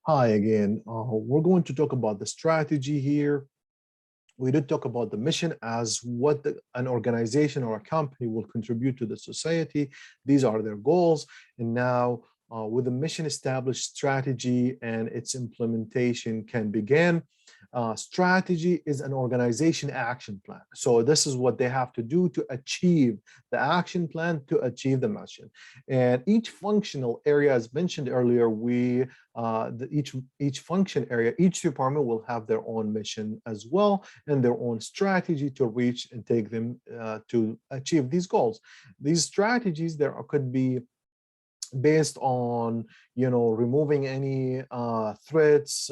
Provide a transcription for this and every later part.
Hi again. We're going to talk about the strategy here. We did talk about the mission as what an organization or a company will contribute to the society. These are their goals. And now, with the mission established, strategy and its implementation can begin. Strategy is an organization action plan. So this is what they have to do to achieve the action plan to achieve the mission. And each functional area, as mentioned earlier, each function area, each department will have their own mission as well and their own strategy to reach and take them to achieve these goals. These strategies there could be based on removing any threats,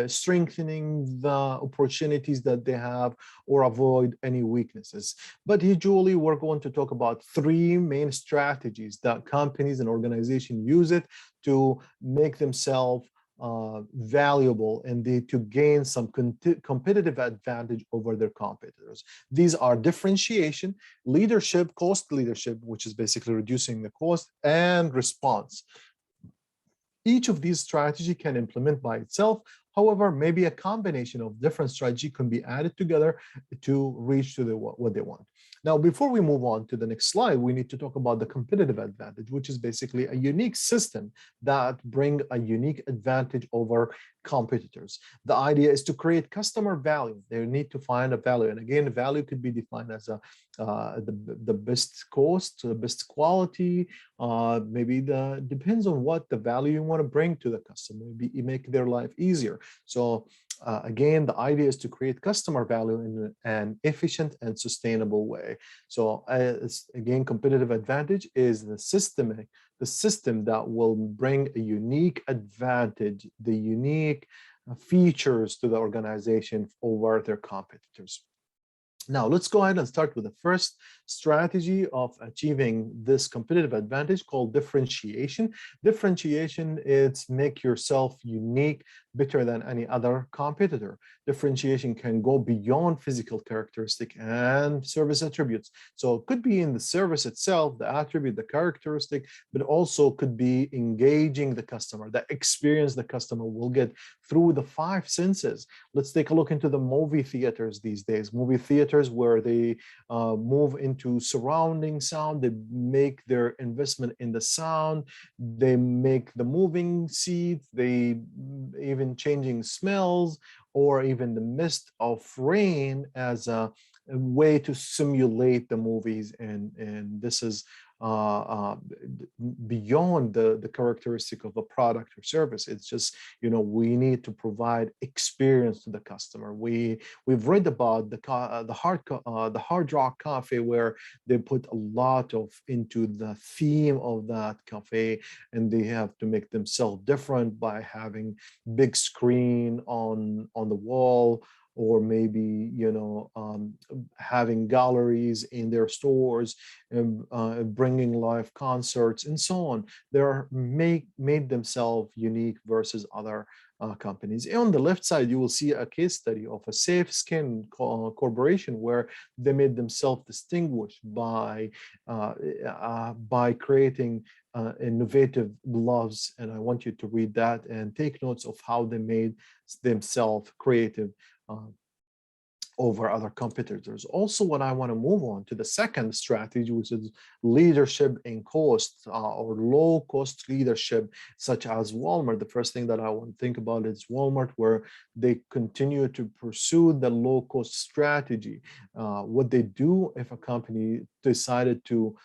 strengthening the opportunities that they have, or avoid any weaknesses. But usually we're going to talk about three main strategies that companies and organizations use it to make themselves valuable and to gain some competitive advantage over their competitors. These are differentiation, leadership, cost leadership, which is basically reducing the cost, and response. Each of these strategy can implement by itself. However, maybe a combination of different strategy can be added together to reach to what they want. Now, before we move on to the next slide, we need to talk about the competitive advantage, which is basically a unique system that bring a unique advantage over competitors. The idea is to create customer value. They need to find a value. And again, the value could be defined as the best cost, the best quality, maybe depends on what the value you want to bring to the customer, maybe make their life easier. So again, the idea is to create customer value in an efficient and sustainable way. So again, competitive advantage is the system that will bring a unique advantage, the unique features to the organization over their competitors. Now, let's go ahead and start with the first strategy of achieving this competitive advantage called differentiation. Differentiation is make yourself unique, better than any other competitor. Differentiation can go beyond physical characteristic and service attributes. So it could be in the service itself, the attribute, the characteristic, but also could be engaging the customer, the experience the customer will get through the five senses. Let's take a look into the movie theaters these days. Movie theaters where they move into surrounding sound, they make their investment in the sound, they make the moving seats, they even changing smells, or even the mist of rain as a way to simulate the movies. And this is beyond the characteristic of a product or service. It's just, we need to provide experience to the customer. We've read about the Hard Rock Cafe, where they put a lot of into the theme of that cafe, and they have to make themselves different by having big screen on the wall, or maybe having galleries in their stores, and bringing live concerts and so on. They're made themselves unique versus other companies. On the left side, you will see a case study of a Safe Skin corporation, where they made themselves distinguished by creating innovative gloves. And I want you to read that and take notes of how they made themselves creative over other competitors. Also, when I want to move on to the second strategy, which is leadership in cost, or low cost leadership, such as Walmart. The first thing that I want to think about is Walmart, where they continue to pursue the low cost strategy. What they do, if a company decided to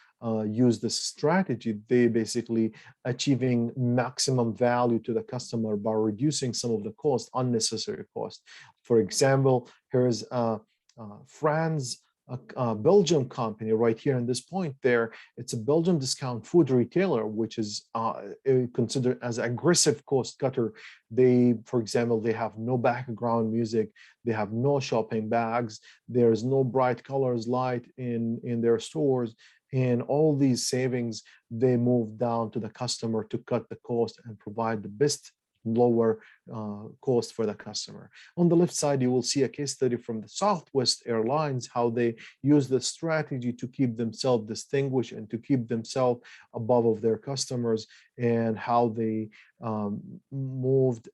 use this strategy, they basically achieving maximum value to the customer by reducing some of the cost, unnecessary cost. For example, here's Franz, a Belgium company right here in this point there. It's a Belgium discount food retailer, which is considered as aggressive cost cutter. For example, they have no background music, they have no shopping bags, there's no bright colors light in their stores. And all these savings, they move down to the customer to cut the cost and provide the best lower cost for the customer. On the left side, you will see a case study from the Southwest Airlines, how they use the strategy to keep themselves distinguished and to keep themselves above of their customers, and how they moved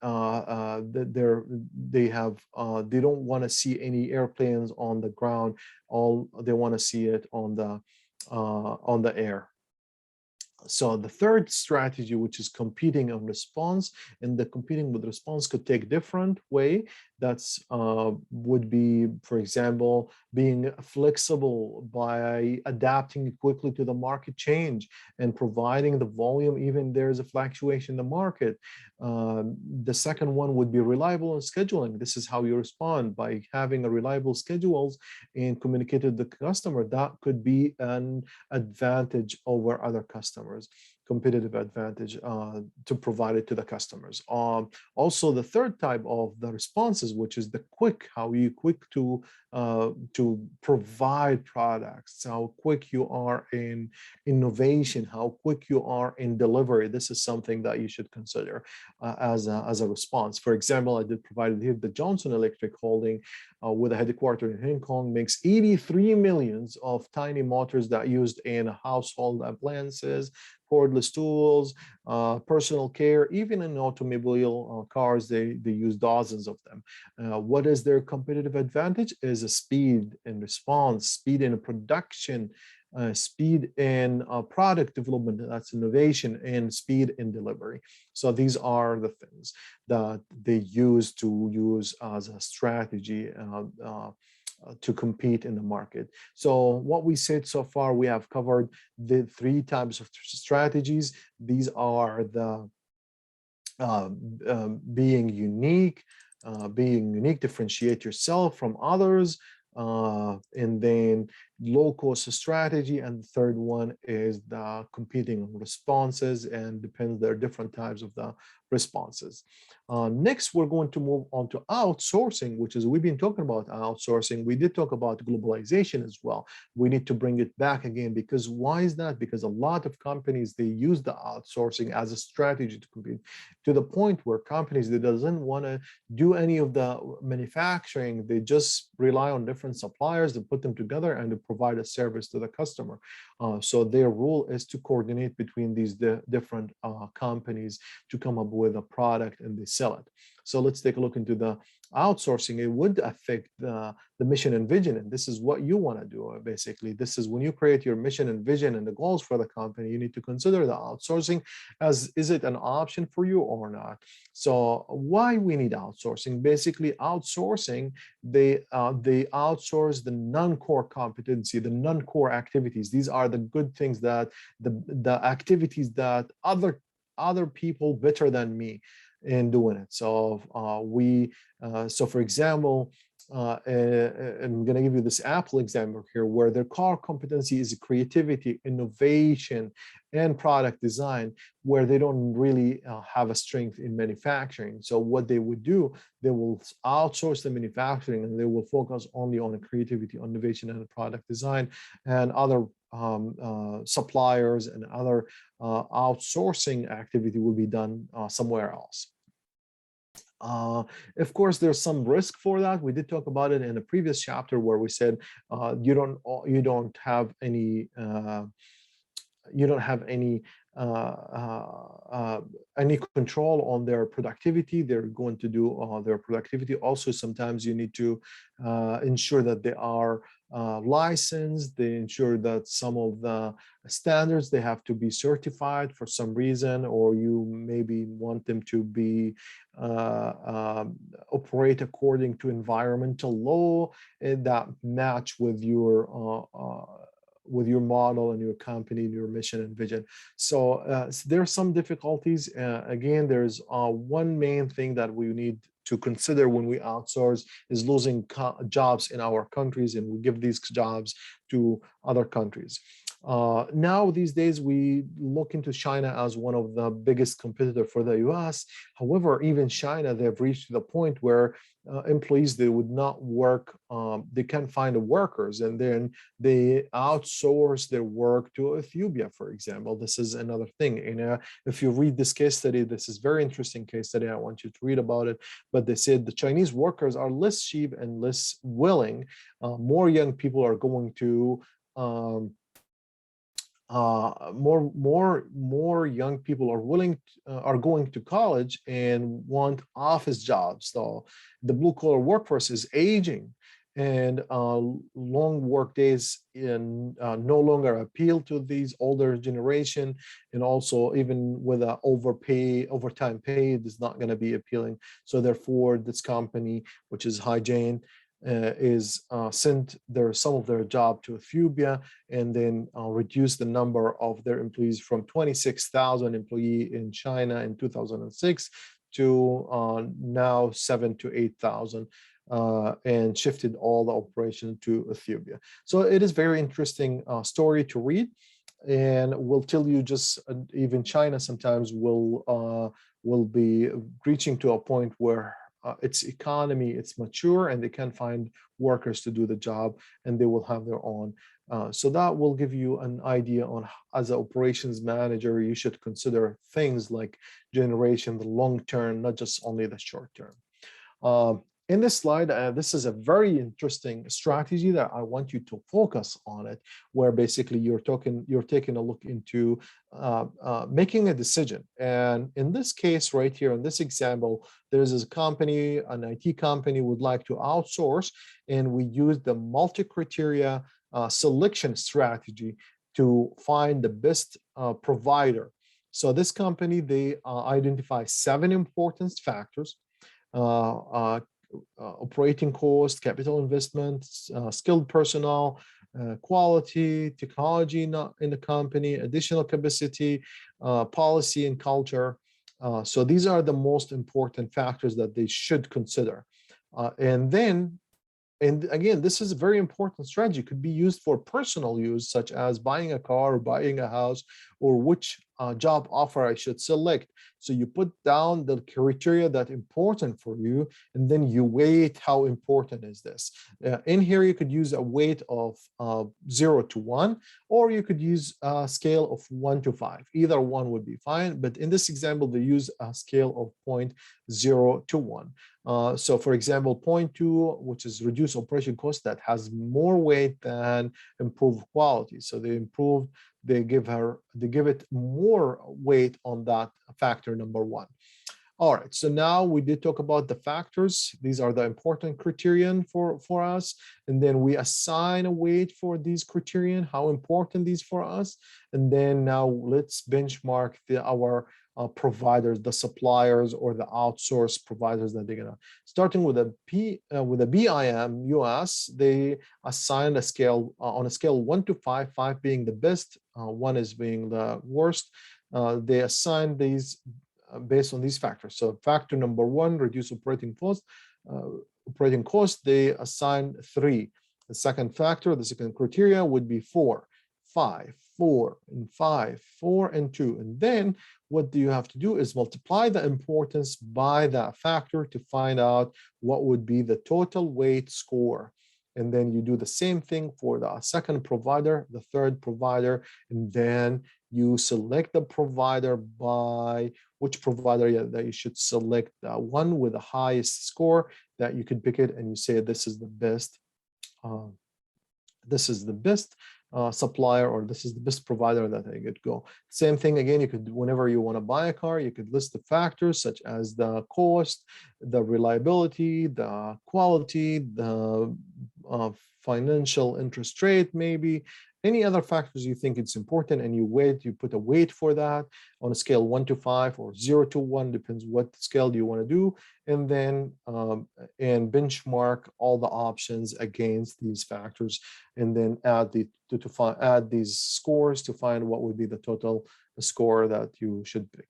they don't want to see any airplanes on the ground. All they want to see it on the air. So the third strategy, which is competing on response, and the competing with response could take different way. That's would be, for example, being flexible by adapting quickly to the market change and providing the volume even there's a fluctuation in the market. The second one would be reliable and scheduling. This is how you respond, by having a reliable schedules and communicate with the customer. That could be an advantage over other customers, competitive advantage to provide it to the customers. Also, the third type of the responses, which is the quick, how you quick to provide products, how quick you are in innovation, how quick you are in delivery. This is something that you should consider as a response. For example, I did provide here the Johnson Electric Holding with a headquarters in Hong Kong, makes 83 millions of tiny motors that are used in household appliances, cordless tools, personal care, even in automobile cars, they use dozens of them. What is their competitive advantage? Is a speed in response, speed in production, speed in product development, that's innovation, and speed in delivery. So these are the things that they use as a strategy to compete in the market. So what we said so far, we have covered the three types of strategies. These are the being unique, differentiate yourself from others, and then low cost strategy, and the third one is the competing responses, and depends, there are different types of the responses. Next, we're going to move on to outsourcing, which is, we've been talking about outsourcing. We did talk about globalization as well. We need to bring it back again, because why is that? Because a lot of companies, they use the outsourcing as a strategy to compete, to the point where companies that doesn't want to do any of the manufacturing, they just rely on different suppliers to put them together and to provide a service to the customer. So their rule is to coordinate between these different companies to come up with a product, and they sell it. So let's take a look into the outsourcing. It would affect the mission and vision, and this is what you want to do. Basically, this is when you create your mission and vision and the goals for the company, you need to consider the outsourcing as, is it an option for you or not? So why we need outsourcing? Basically, outsourcing, they outsource the non-core competency, the non-core activities. These are the good things, that the activities that other people better than me in doing it. So so for example, I'm going to give you this Apple example here, where their core competency is creativity, innovation, and product design, where they don't really have a strength in manufacturing. So what they would do, they will outsource the manufacturing, and they will focus only on creativity, innovation, and product design, and other suppliers and other outsourcing activity will be done somewhere else. Of course, there's some risk for that. We did talk about it in a previous chapter, where we said you don't have any control on their productivity. They're going to do their productivity. Also, sometimes you need to ensure that they are licensed. They ensure that some of the standards, they have to be certified for some reason, or you maybe want them to be operate according to environmental law that match with your model and your company and your mission and vision. So there are some difficulties. Again, there's one main thing that we need to consider when we outsource is losing jobs in our countries, and we give these jobs to other countries. Now, these days, we look into China as one of the biggest competitor for the US. However, even China, they've reached to the point where employees, they would not work, they can't find the workers, and then they outsource their work to Ethiopia, for example. This is another thing. And if you read this case study, this is very interesting case study. I want you to read about it. But they said the Chinese workers are less cheap and less willing. More young people are going to um, more young people are are going to college and want office jobs. So the blue collar workforce is aging, and long work days in no longer appeal to these older generation, and also even with a overtime pay is not going to be appealing. So therefore, this company, which is Hygiene, is sent some of their job to Ethiopia, and then reduce the number of their employees from 26,000 employee in China in 2006 to now 7 to 8,000, and shifted all the operation to Ethiopia. So it is very interesting story to read, and will tell you just even China sometimes will be reaching to a point where its economy, it's mature, and they can find workers to do the job, and they will have their own. So that will give you an idea on, as an operations manager, you should consider things like generation, the long term, not just only the short term. In this slide, this is a very interesting strategy that I want you to focus on it, where basically you're taking a look into making a decision. And in this case right here, in this example, there's a company, an IT company would like to outsource, and we use the multi-criteria selection strategy to find the best provider. So this company, they identify 7 important factors: operating cost, capital investments, skilled personnel, quality, technology not in the company, additional capacity, policy and culture. So these are the most important factors that they should consider. And again, this is a very important strategy. It could be used for personal use, such as buying a car or buying a house, or which job offer I should select. So you put down the criteria that important for you, and then you weight how important is this. In here, you could use a weight of 0 to 1, or you could use a scale of 1 to 5. Either one would be fine, but in this example, they use a scale of point 0 to 1. So for example, point 2, which is reduce operation cost, that has more weight than improved quality. So they give it more weight on that factor number 1. All right, so now we did talk about the factors. These are the important criterion for us. And then we assign a weight for these criterion, how important these for us. And then now let's benchmark our providers, the suppliers or the outsourced providers that they're gonna. Starting with a BIM US, they assigned a scale on a scale 1 to 5, 5 being the best, 1 is being the worst. They assigned these based on these factors. So factor number 1, reduce operating cost. They assign 3. The second factor, the second criteria would be 4, 5, 4, and 5, 4, and 2. And then what do you have to do is multiply the importance by that factor to find out what would be the total weight score. And then you do the same thing for the second provider, the third provider, and then you select the provider by which provider that you should select, one with the highest score that you could pick it, and you say this is the best. This is the best supplier, or this is the best provider that I could go. Same thing again, you could, whenever you want to buy a car, you could list the factors such as the cost, the reliability, the quality, the financial interest rate, maybe any other factors you think it's important, and you put a weight for that on a scale 1 to 5 or 0 to 1, depends what scale you want to do, and then and benchmark all the options against these factors, and then add add these scores to find what would be the total score that you should pick.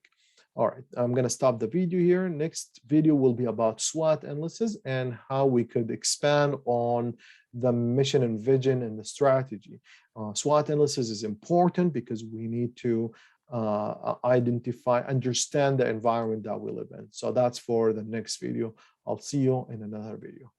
All right, I'm going to stop the video here. Next video will be about SWOT analysis and how we could expand on the mission and vision and the strategy. SWOT analysis is important because we need to understand the environment that we live in. So that's for the next video. I'll see you in another video.